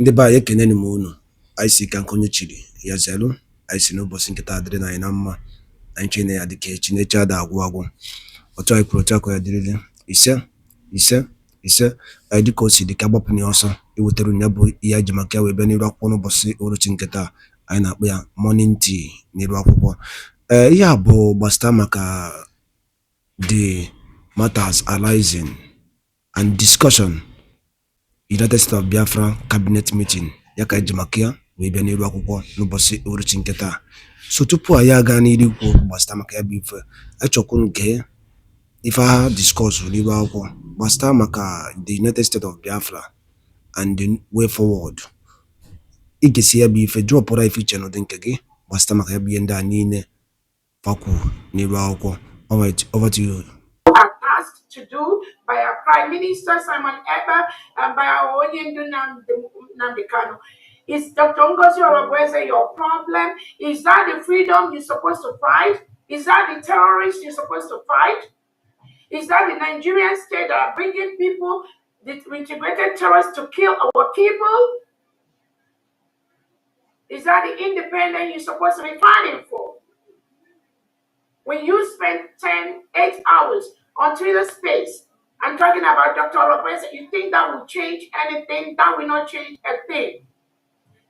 Ndị be anyị ekeneni m unu. Anyị si ka nke onye chiri ya zelu. Anyị si n'ụbọchị nkịta adịrị na anyị na mma. Anyị chene ya dịka echi na-eche ada agwụ agwụ. Otu anyị kwuru otu akọ ya dịrịrị. Ise anyị dịka o si dịka agbapụ na ọsọ iwetara ya bụ ihe anyị ji maka ya wee bịa n'iru akwụkwọ n'ụbọchị uhuruchi nkịta anyị na-akpọ ya morning tea n'iru akwụkwọ. Ihe a bụ gbasara maka the matters arising and discussion United States of Biafra cabinet meeting ya ka eji maka ya wee bịa n'iru akwụkwọ n'ụbọchị uhuruchi nkịta. So tupu anyị aga n'iru ikwu gbasara maka ya bụ ife, achọkwuru nke ife ha discuss n'iru akwụkwọ gbasara maka the United States of Biafra and the way forward. Ị ga-esi ya bụ ife dropụra ife iche n'ụdị nke gị gbasara maka ya bụ ihe ndị a niile fakwu n'iru akwụkwọ. Alright, over to you. Are tasked to do by our Prime Minister Simon Ekpa and by our Onyendu Nnamdi Kanu. Is Dr. NGOZI ORABUEZE your problem? Is that the freedom you're supposed to fight? Is that the terrorists you're supposed to fight? Is that the Nigerian state that are bringing people, the integrated terrorists to kill our people? Is that the independence you're supposed to be fighting for? When you spend 8 hours on Twitter space and talking about Dr. ORABUEZE, you think that will change anything? That will not change a thing.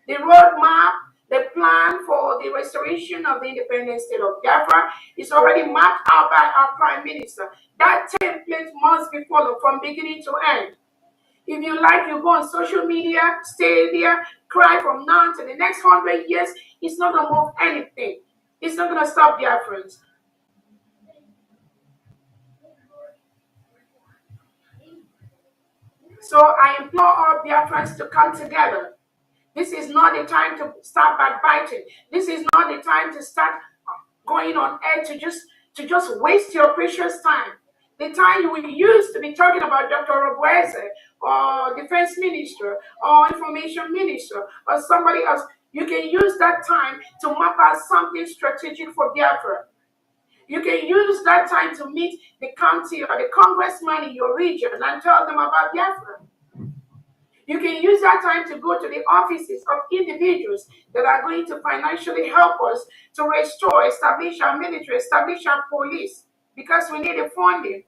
The roadmap, the plan for the restoration of the independent state of Biafra is already mapped out by our Prime Minister. That template must be followed from beginning to end. If you like, you go on social media, stay there, cry from now to the next 100 years. It's not going to move anything. It's not going to stop Biafrans. So I implore all Biafrans to come together. This is not the time to start backbiting. This is not the time to start going on air to just waste your precious time. The time you will use to be talking about Dr. ORABUEZE or Defense Minister or Information Minister or somebody else, you can use that time to map out something strategic for Biafra. You can use that time to meet the county or the congressman in your region and tell them about Biafra. You can use that time to go to the offices of individuals that are going to financially help us to restore, establish our military, establish our police, because we need the funding.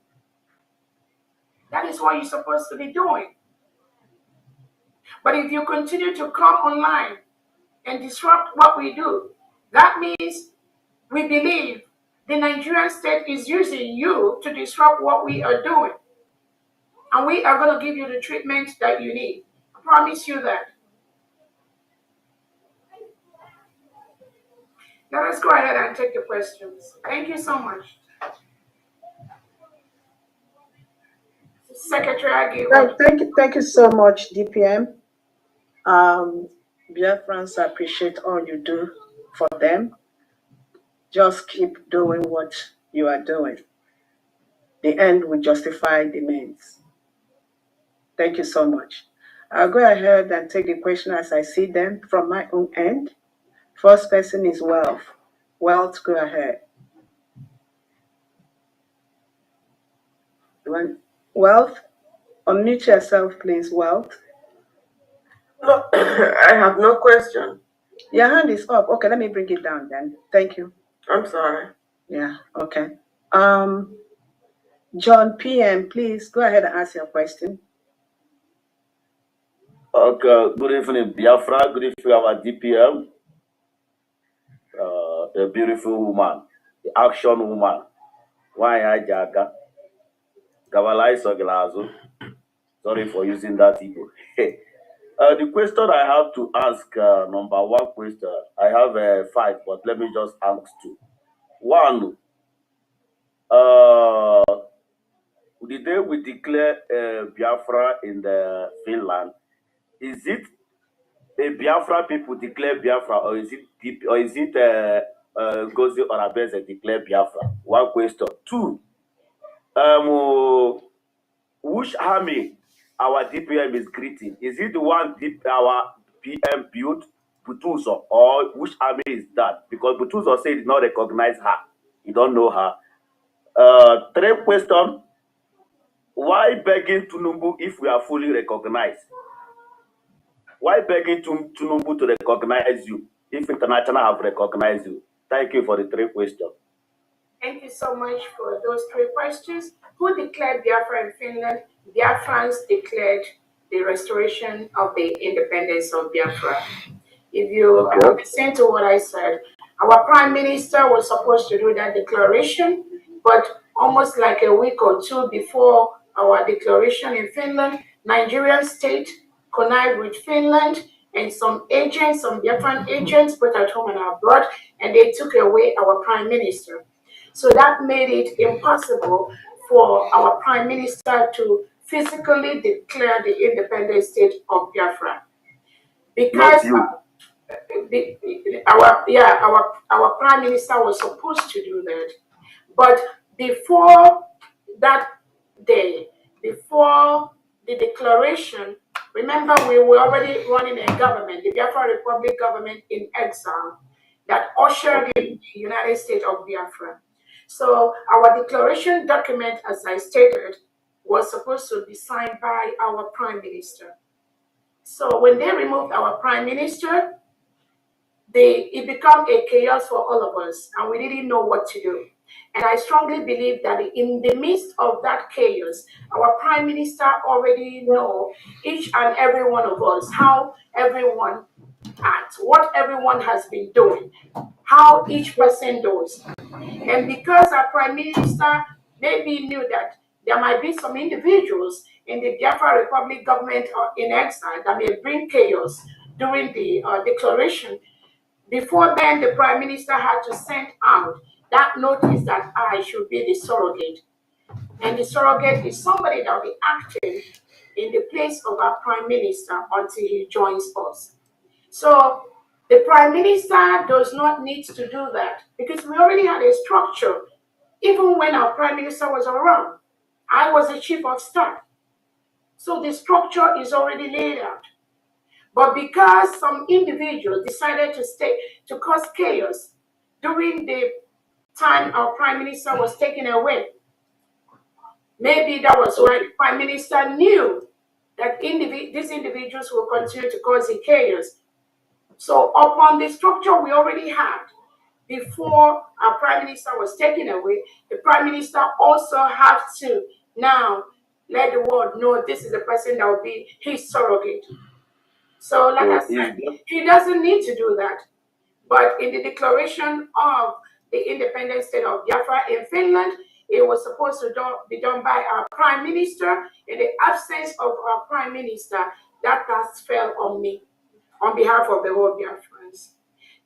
That is what you're supposed to be doing. But if you continue to come online and disrupt what we do, that means we believe the Nigerian state is using you to disrupt what we are doing. And we are going to give you the treatment that you need. I promise you that. Let us go ahead and take the questions. Thank you so much. Secretary Aguilar. Thank you so much, DPM. Biafrans appreciate all you do for them. Just keep doing what you are doing. The end will justify the means. Thank you so much. I'll go ahead and take the question as I see them from my own end. First person is Wealth. Wealth, go ahead. Wealth, unmute yourself, please, Wealth. No, I have no question. Your hand is up. Okay, let me bring it down then. Thank you. I'm sorry. Yeah, okay. John PM, please go ahead and ask your question. Okay, good evening, Biafra. Good evening, our DPM. The beautiful woman, the action woman. Why I jaga? Gavalai Soglazo. Sorry for using that ego. The question I have to ask, number one question, I have 5, but let me just ask 2. 1, the day we declare Biafra in the Finland, is it a Biafra people declare Biafra, or is it NGOZI ORABUEZE declare Biafra? 1 question. 2, which army our DPM is greeting? Is it the one our PM built, Butuzo, or which army is that? Because Butuzo said he did not recognize her. He don't know her. 3 question. Why begging Tinubu if we are fully recognized? Why begging Tinubu to recognize you if international have recognized you? Thank you for the 3 questions. Thank you so much for those 3 questions. Who declared Biafra in Finland? Biafrans declared the restoration of the independence of Biafra. If you listen to what I said, our Prime Minister was supposed to do that declaration, but almost like a week or 2 before our declaration in Finland, Nigerian state connived with Finland and some agents, some Biafran agents, both at home and abroad, and they took away our Prime Minister. So that made it impossible for our Prime Minister to physically declare the independent state of Biafra. Because our Prime Minister was supposed to do that. But before that day, before the declaration, remember we were already running a government, the Biafra Republic government in exile, that ushered in the United States of Biafra. So our declaration document, as I stated, was supposed to be signed by our Prime Minister. So when they removed our Prime Minister, it became a chaos for all of us, and we didn't know what to do. And I strongly believe that in the midst of that chaos, our Prime Minister already know each and every one of us, how everyone acts, what everyone has been doing, how each person does. And because our Prime Minister maybe knew that there might be some individuals in the Biafra Republic government in exile that may bring chaos during the declaration, before then, the Prime Minister had to send out that notice that I should be the surrogate. And the surrogate is somebody that will be acting in the place of our Prime Minister until he joins us. So the Prime Minister does not need to do that because we already had a structure. Even when our Prime Minister was around, I was the Chief of Staff. So the structure is already laid out. But because some individuals decided to cause chaos during the time our Prime Minister was taken away, maybe that was why the Prime Minister knew that these individuals will continue to cause the chaos. So upon the structure we already had, before our Prime Minister was taken away, the Prime Minister also had to now let the world know this is the person that will be his surrogate. So, like I said, he doesn't need to do that. But in the declaration of the independent state of Biafra in Finland, it was supposed to be done by our Prime Minister. In the absence of our Prime Minister, that task fell on me, on behalf of the whole Biafrans.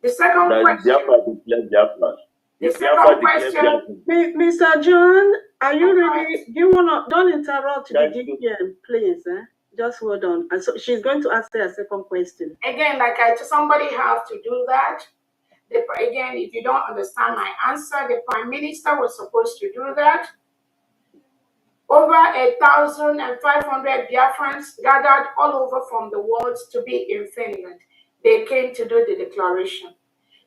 The second question. Mr. John, are you ready? Do you wanna don't interrupt the DPM, please? Just hold on. And so she's going to ask her a second question. Again, somebody has to do that. Again, if you don't understand my answer, the Prime Minister was supposed to do that. Over 1,500 Biafrans gathered all over from the world to be in Finland. They came to do the declaration.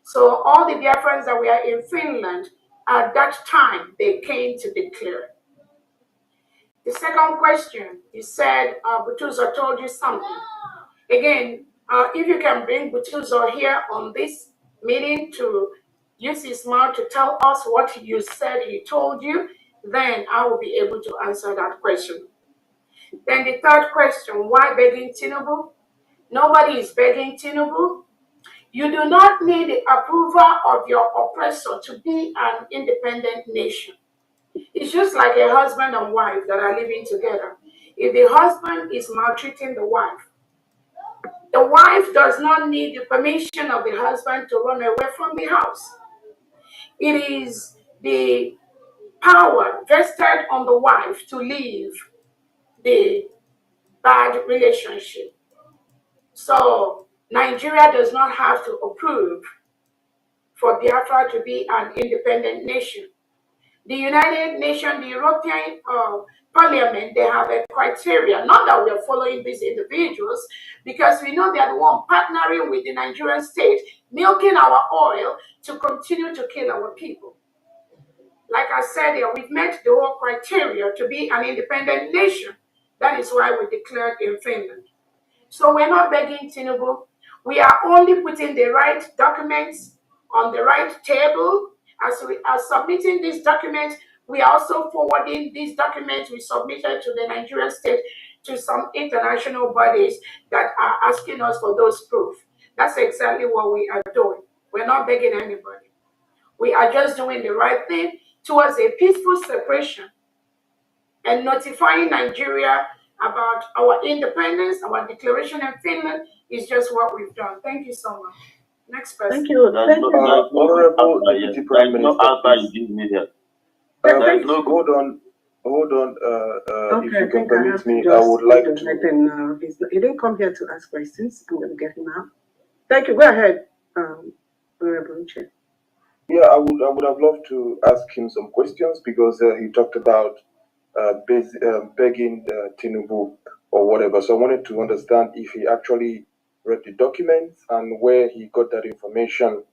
So all the Biafrans that were in Finland at that time, they came to declare. The second question, you said Butuzo told you something. Again, if you can bring Butuzo here on this meeting to use his mouth to tell us what you said he told you, then I will be able to answer that question. Then the third question, why begging Tinubu? Nobody is begging Tinubu. You do not need the approval of your oppressor to be an independent nation. It's just like a husband and wife that are living together. If the husband is maltreating the wife does not need the permission of the husband to run away from the house. It is the power vested on the wife to leave the bad relationship. So Nigeria does not have to approve for Biafra to be an independent nation. The United Nations, the European Parliament, they have a criteria. Not that we are following these individuals, because we know they are the one partnering with the Nigerian state, milking our oil to continue to kill our people. Like I said, we've met the whole criteria to be an independent nation. That is why we declared in Finland. So we're not begging Tinubu. We are only putting the right documents on the right table. As we are submitting these documents, we are also forwarding these documents we submitted to the Nigerian state to some international bodies that are asking us for those proof. That's exactly what we are doing. We're not begging anybody. We are just doing the right thing towards a peaceful separation and notifying Nigeria about our independence, our declaration in Finland is just what we've done. Thank you so much. Next person. Thank you. Thank you. Honorable Deputy Prime Minister, answer you give me here. hold on. If Okay, you I can think I permit have me, to I just would like let to. him know. He didn't come here to ask questions. I'm going to get him out. Thank you. Go ahead, Honorable Chair. Yeah, I would have loved to ask him some questions because he talked about begging Tinubu or whatever. So I wanted to understand if he actually read the documents and where he got that information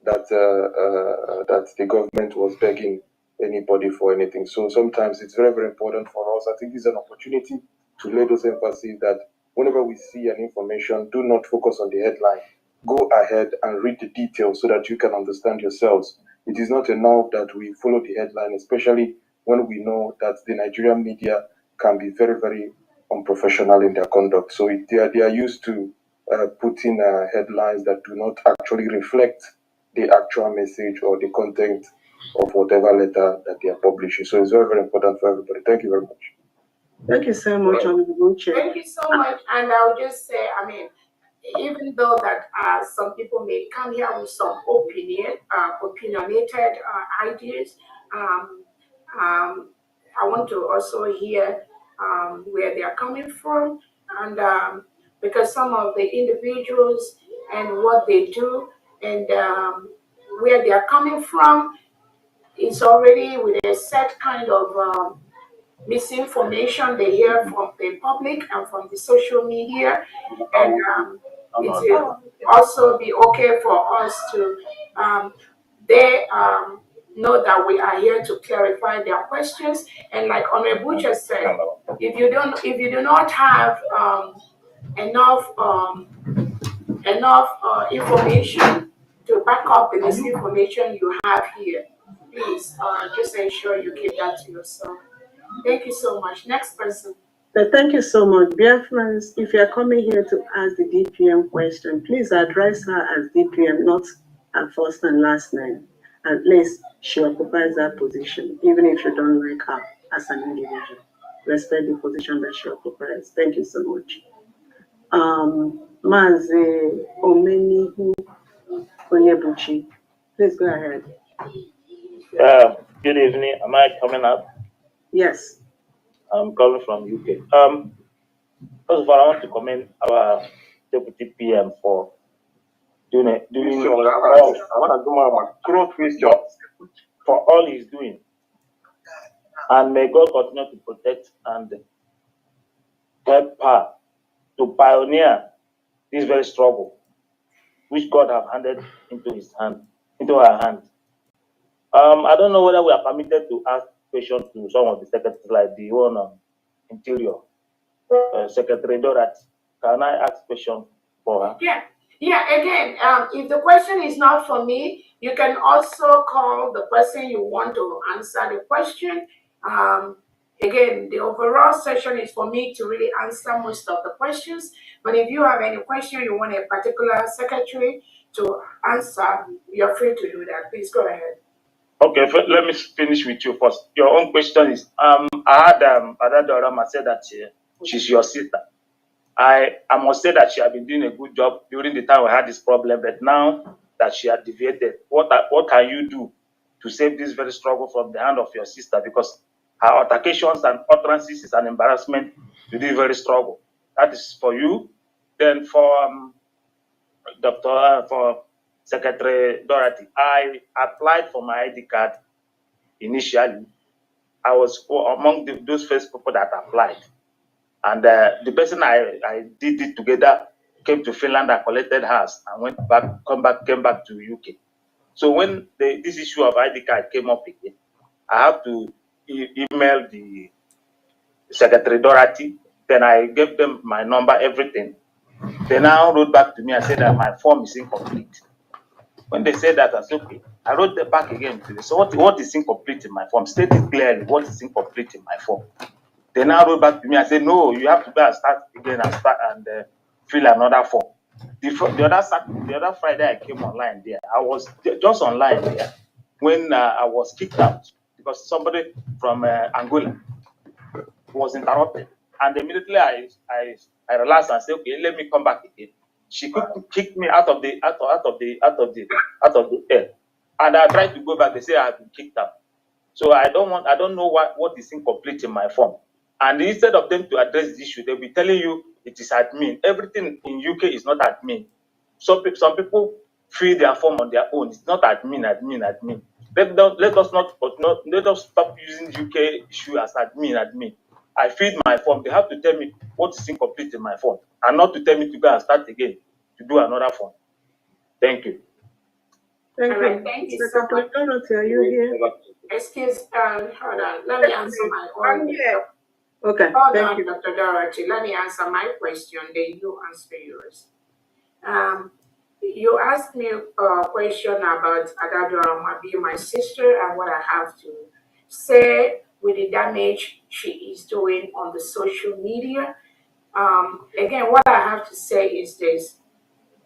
that that the government was begging anybody for anything. So sometimes it's very, very important for us. I think it's an opportunity to lay those emphasis that whenever we see an information, do not focus on the headline. Go ahead and read the details so that you can understand yourselves. It is not enough that we follow the headline, especially when we know that the Nigerian media can be very, very unprofessional in their conduct. So they are used to putting headlines that do not actually reflect the actual message or the content of whatever letter that they are publishing. So it's very, very important for everybody. Thank you very much. Thank you so much, Honorable Chair. Thank you so much. And I'll just say, I mean, even though that some people may come here with some opinionated ideas, I want to also hear where they are coming from, and because some of the individuals and what they do and where they are coming from is already with a set kind of misinformation they hear from the public and from the social media, and it will also be okay for us to they know that we are here to clarify their questions. And like Honorable Butcher said, if you do not have enough information to back up the misinformation you have here, please just ensure you keep that to yourself. Thank you so much. Next person. Thank you so much. Dear friends, if you are coming here to ask the DPM question, please address her as DPM, not her first and last name. At least she occupies that position, even if you don't like her as an individual. Respect the position that she occupies. Thank you so much. Mazi Omenihu Onyebuchi, please go ahead. Good evening. Am I coming up? Yes. I'm calling from UK. First of all, I want to commend our Deputy PM for doing for all he's doing. And may God continue to protect and help her to pioneer this very struggle, which God have handed into her hand. I don't know whether we are permitted to ask questions to some of the secretaries, like the one on Interior, Secretary Dorothy. Can I ask question for her? Yeah. Again, if the question is not for me, you can also call the person you want to answer the question. Again, the overall session is for me to really answer most of the questions. But if you have any question you want a particular secretary to answer, you're free to do that. Please go ahead. Okay, let me finish with you first. Your own question is, I had Adadorama say that she's your sister. I must say that she has been doing a good job during the time we had this problem, but now that she had deviated, what can you do to save this very struggle from the hand of your sister? Because her altercations and utterances is an embarrassment to this very struggle. That is for you. Then for for Secretary Dorothy, I applied for my ID card initially. I was among those first people that applied. And the person I did it together came to Finland and collected hers and came back to UK. So when this issue of ID card came up again, I have to email the Secretary Dorothy. Then I gave them my number, everything. They now wrote back to me and said that my form is incomplete. When they said that, I said, okay. I wrote them back again today. So what is incomplete in my form? State it clearly. What is incomplete in my form? They now wrote back to me and said, no, you have to go and start again and fill another form. The other Friday I came online there. I was just online there when I was kicked out because somebody from Angola was interrupted, and immediately I relaxed and said, okay, let me come back again. She kicked me out of the air, and I tried to go back. They say I have been kicked out. So I don't know what is incomplete in my form. And instead of them to address the issue, they'll be telling you it is admin. Everything in UK is not admin. Some people fill their form on their own. It's not admin. Let us stop using UK issue as admin. I filled my form. They have to tell me what is incomplete in my form, and not to tell me to go and start again to do another form. Thank you. Thank All you. right, thank you so Dr. much. Dorothy, are you here? Excuse, hold on. Let me answer my own. I'm here. Okay, Hold thank on, you. Dr. Dorothy. Let me answer my question, then you answer yours. You asked me a question about Adadorama being my sister and what I have to say with the damage she is doing on the social media. Again, what I have to say is this.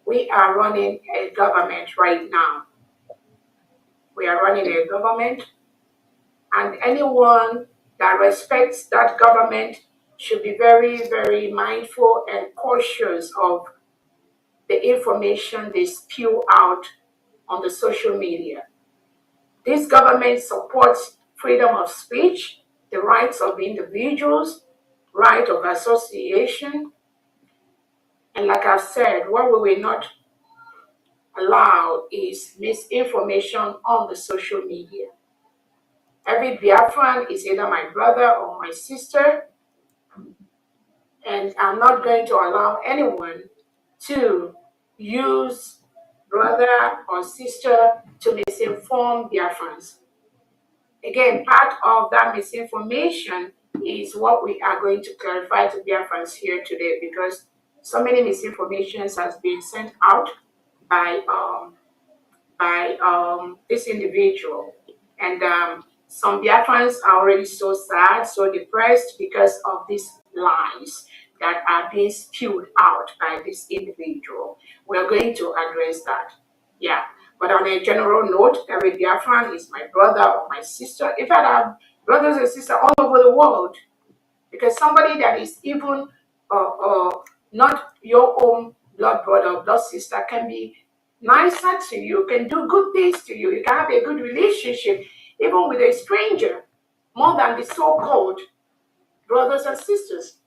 We are running a government right now. We are running a government, and anyone that respects that government should be very, very mindful and cautious of the information they spew out on the social media. This government supports freedom of speech, the rights of individuals, right of association, and like I've said, what we will not allow is misinformation on the social media. Every Biafran is either my brother or my sister, and I'm not going to allow anyone to use brother or sister to misinform Biafrans. Again, part of that misinformation is what we are going to clarify to Biafrans here today, because so many misinformations has been sent out by this individual, and some Biafrans are already so sad, so depressed because of these lies that are being spewed out by this individual. We're going to address that. Yeah. But on a general note, every Biafran is my brother or my sister. In fact, I have brothers and sisters all over the world, because somebody that is even not your own blood brother or blood sister can be nicer to you, can do good things to you. You can have a good relationship even with a stranger more than the so-called brothers and sisters.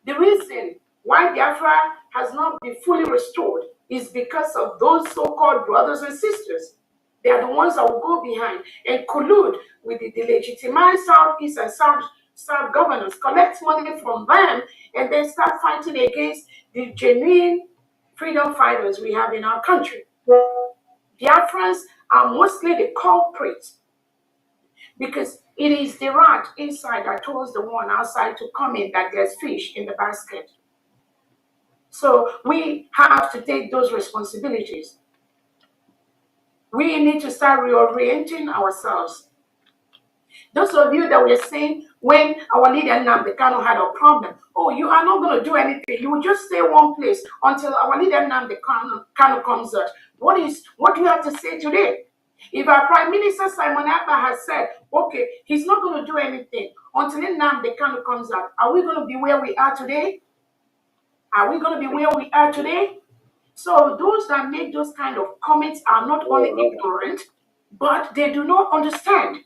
The reason why Biafra has not been fully restored is because of those so-called brothers and sisters. They are the ones that will go behind and collude with the delegitimized Southeast and South governors, collect money from them, and then start fighting against the genuine freedom fighters we have in our country. Biafrans are mostly the culprits, because it is the rat inside that tells the one outside to come in that there's fish in the basket. So we have to take those responsibilities. We need to start reorienting ourselves. Those of you that were saying when our leader Nnamdi Kanu had a problem, oh, you are not going to do anything. You will just stay one place until our leader Nnamdi Kanu comes out. What do you have to say today? If our Prime Minister Simon Ekpa has said, okay, he's not going to do anything until Nnamdi Kanu comes out, are we going to be where we are today? Are we going to be where we are today? So those that make those kind of comments are not only ignorant, but they do not understand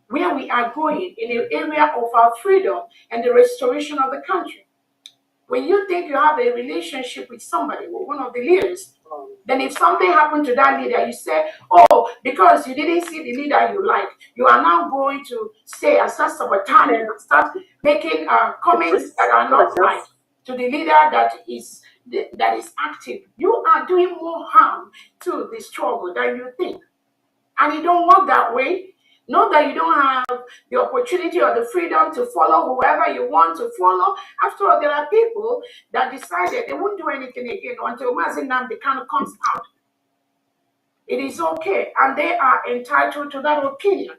where we are going in the area of our freedom and the restoration of the country. When you think you have a relationship with somebody, with one of the leaders, then if something happened to that leader, you say, oh, because you didn't see the leader you like, you are now going to say and start sabotaging and start making comments that are not right to the leader that is active. You are doing more harm to the struggle than you think. And it don't work that way. Know that you don't have the opportunity or the freedom to follow whoever you want to follow. After all, there are people that decided they won't do anything again until Mazi Nnamdi Kanu comes out. It is okay, and they are entitled to that opinion.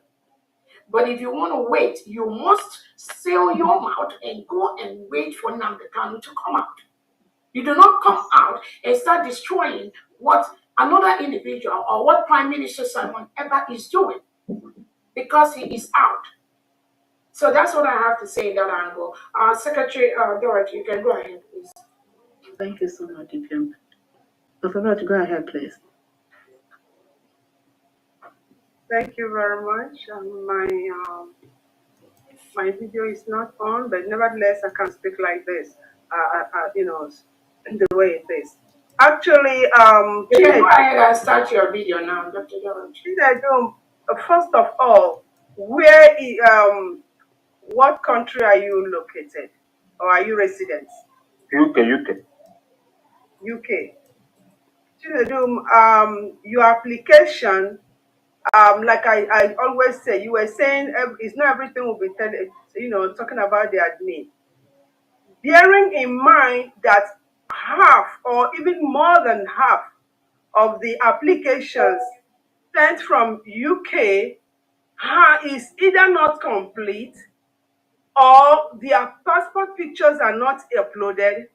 But if you want to wait, you must seal your mouth and go and wait for Nnamdi Kanu to come out. You do not come out and start destroying what another individual or what Prime Minister Simon Eber is doing because he is out. So that's what I have to say in that angle. Secretary Dorothy, you can go ahead, please. Thank you so much, DPM. Dr. Dorothy, go ahead, please. Thank you very much. My video is not on, but nevertheless, I can speak like this. The way it is. Actually, you can go ahead and start your video now, Dr. Dorothy. First of all, what country are you located, or are you residents? UK. Your application, like I always say, you were saying it's not everything will be talking about the admin. Bearing in mind that half or even more than half of the applications sent from UK is either not complete, or their passport pictures are not uploaded,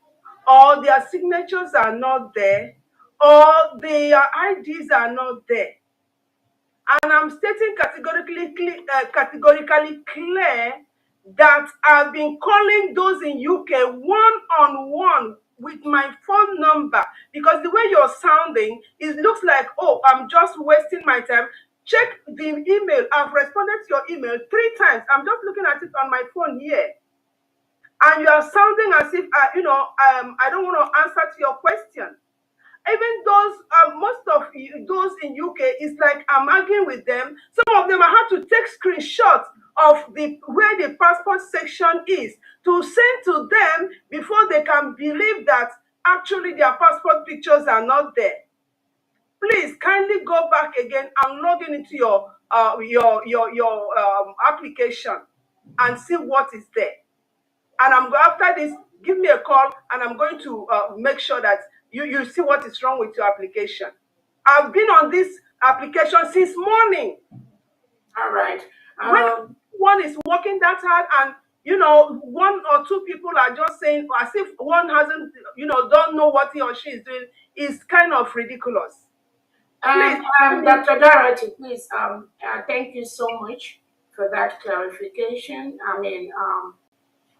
or their signatures are not there, or their IDs are not there. And I'm stating categorically clear that I've been calling those in UK one-on-one with my phone number, because the way you're sounding, it looks like, oh, I'm just wasting my time. Check the email. I've responded to your email 3 times. I'm just looking at it on my phone here. And you are sounding as if, I don't want to answer to your question. Even those, most of those in UK, it's like I'm arguing with them. Some of them I have to take screenshots of where the passport section is to send to them before they can believe that actually their passport pictures are not there. Please kindly go back again and log into your application and see what is there. And after this, give me a call, and I'm going to make sure that you see what is wrong with your application. I've been on this application since morning. All right. When one is working that hard, and 1 or 2 people are just saying as if one hasn't, don't know what he or she is doing, is kind of ridiculous. Dr. Dorothy, please, thank you so much for that clarification.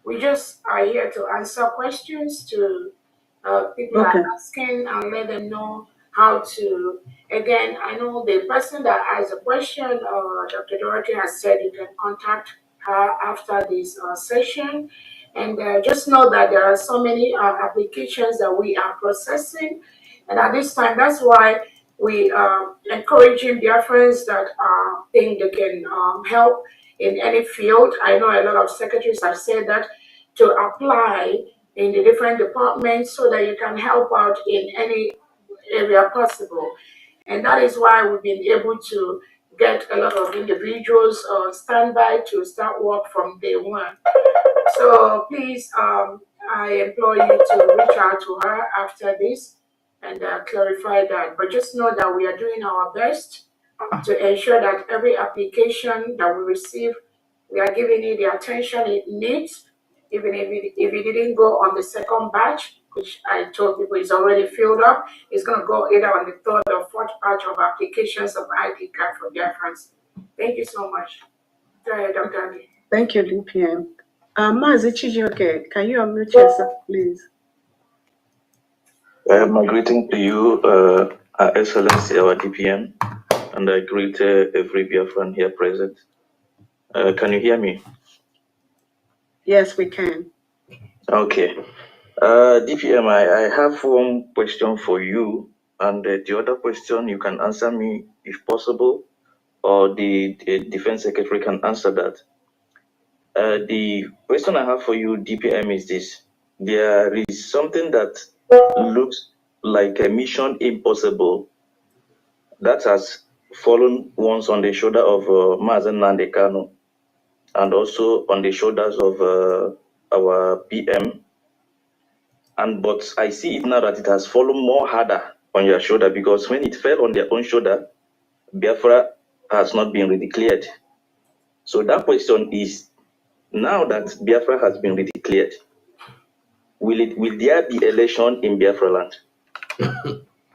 We just are here to answer questions to people are asking and let them know how to. Again, I know the person that has a question, Dr. Dorothy has said you can contact her after this session. And just know that there are so many applications that we are processing. And at this time, that's why we are encouraging Biafrans that think they can help in any field. I know a lot of secretaries have said that, to apply in the different departments so that you can help out in any area possible. And that is why we've been able to get a lot of individuals on standby to start work from day one. So please, I implore you to reach out to her after this and clarify that. But just know that we are doing our best to ensure that every application that we receive, we are giving it the attention it needs. Even if it didn't go on the second batch, which I told people is already filled up, it's going to go either on the 3rd or 4th batch of applications of ID card for Biafrans. Thank you so much. Go ahead, Dr. Adi. Thank you, DPM. Mazi Chijioke, can you unmute yourself, please? My greeting to you, Excellency, our DPM, and I greet every Biafran here present. Can you hear me? Yes, we can. Okay. DPM, I have one question for you, and the other question you can answer me if possible, or the Defense Secretary can answer that. The question I have for you, DPM, is this. There is something that looks like a mission impossible that has fallen once on the shoulder of Mazen Nandekano and also on the shoulders of our PM. But I see it now that it has fallen more harder on your shoulder, because when it fell on their own shoulder, Biafra has not been redeclared. So that question is, now that Biafra has been redeclared, will there be election in Biafra land?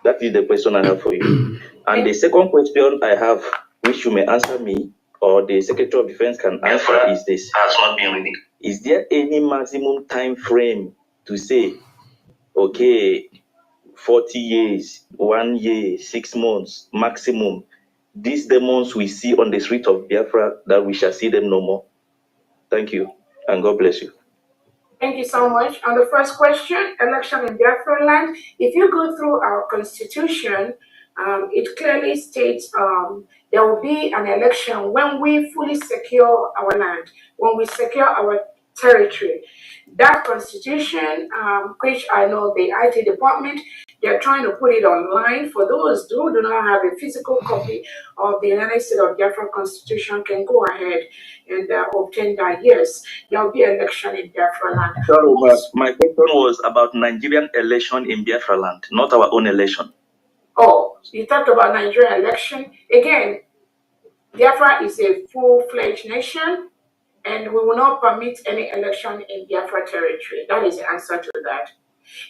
That is the question I have for you. And the second question I have, which you may answer me, or the Secretary of Defense can answer, is this: has not been redeclared. Is there any maximum time frame to say, okay, 40 years, 1 year, 6 months, maximum, these demons we see on the street of Biafra, that we shall see them no more? Thank you, and God bless you. Thank you so much. On the first question, election in Biafra land, if you go through our constitution, it clearly states there will be an election when we fully secure our land, when we secure our territory. That constitution, which I know the IT department, they're trying to put it online for those who do not have a physical copy of the United States of Biafra Constitution can go ahead and obtain that. Yes, there will be election in Biafra land. Sorry, but my question was about Nigerian election in Biafra land, not our own election. Oh, you talked about Nigerian election. Again, Biafra is a full-fledged nation, and we will not permit any election in Biafra territory. That is the answer to that.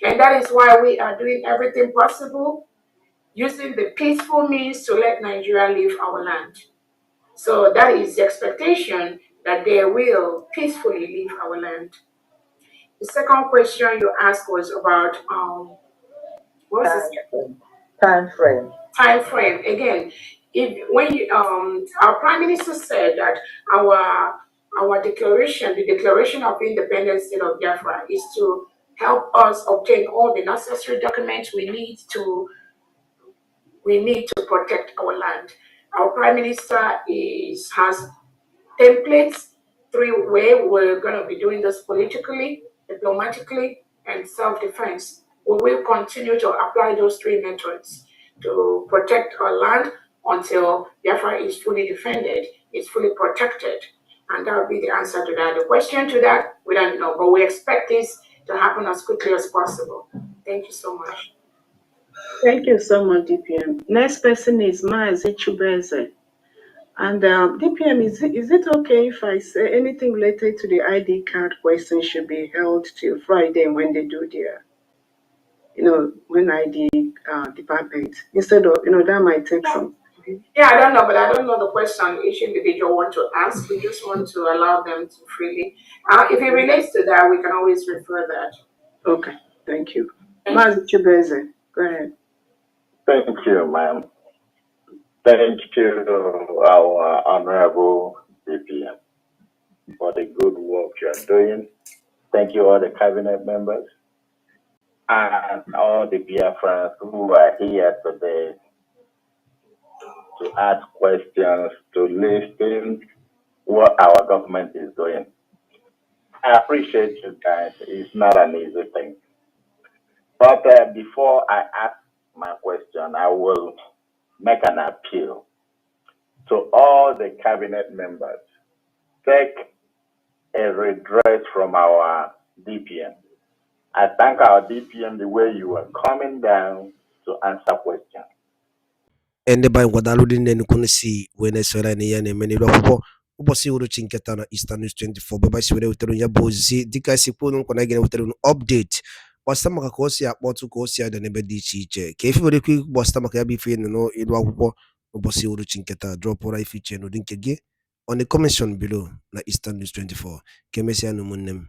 And that is why we are doing everything possible, using the peaceful means to let Nigeria leave our land. So that is the expectation, that they will peacefully leave our land. The second question you asked was about what was the Time frame. time frame. Again, our Prime Minister said that our declaration, the Declaration of Independence State of Biafra, is to help us obtain all the necessary documents we need to protect our land. Our Prime Minister has templates, 3 ways we're going to be doing this: politically, diplomatically, and self-defense. We will continue to apply those 3 methods to protect our land until Biafra is fully defended, is fully protected. And that will be the answer to that. The question to that, we don't know, but we expect this to happen as quickly as possible. Thank you so much. Thank you so much, DPM. Next person is Maazi Chubeze. And DPM, is it okay if I say anything related to the ID card question should be held till Friday when they do their, when ID department, instead of, that might take some. Yeah, I don't know, but I don't know the question each individual want to ask. We just want to allow them to freely. If it relates to that, we can always refer that. Okay, thank you. Maazi Chubeze, go ahead. Thank you, ma'am. Thank you, our Honorable DPM, for the good work you are doing. Thank you, all the cabinet members and all the Biafrans who are here today to ask questions, to listen what our government is doing. I appreciate you guys. It's not an easy thing. But before I ask my question, I will make an appeal to all the cabinet members. Take a redress from our DPM. I thank our DPM the way you are coming down to answer questions. Ende by Guadalupe and Kunisi, when I saw any and many robo, Ubosi Uru Chinketana Eastern News 24, Baba Sure Yabozi, Dikasi Punum, when I get with an update. Wastamaka Kosia, Motu Kosia, the Nebedi Chiche. Kefi very quick, Wastamaka be feeling no Idwa Ubosi Uru Chinketa, drop or I feature no dinkege on the commission below, na Eastern News 24. Kemesia no munem.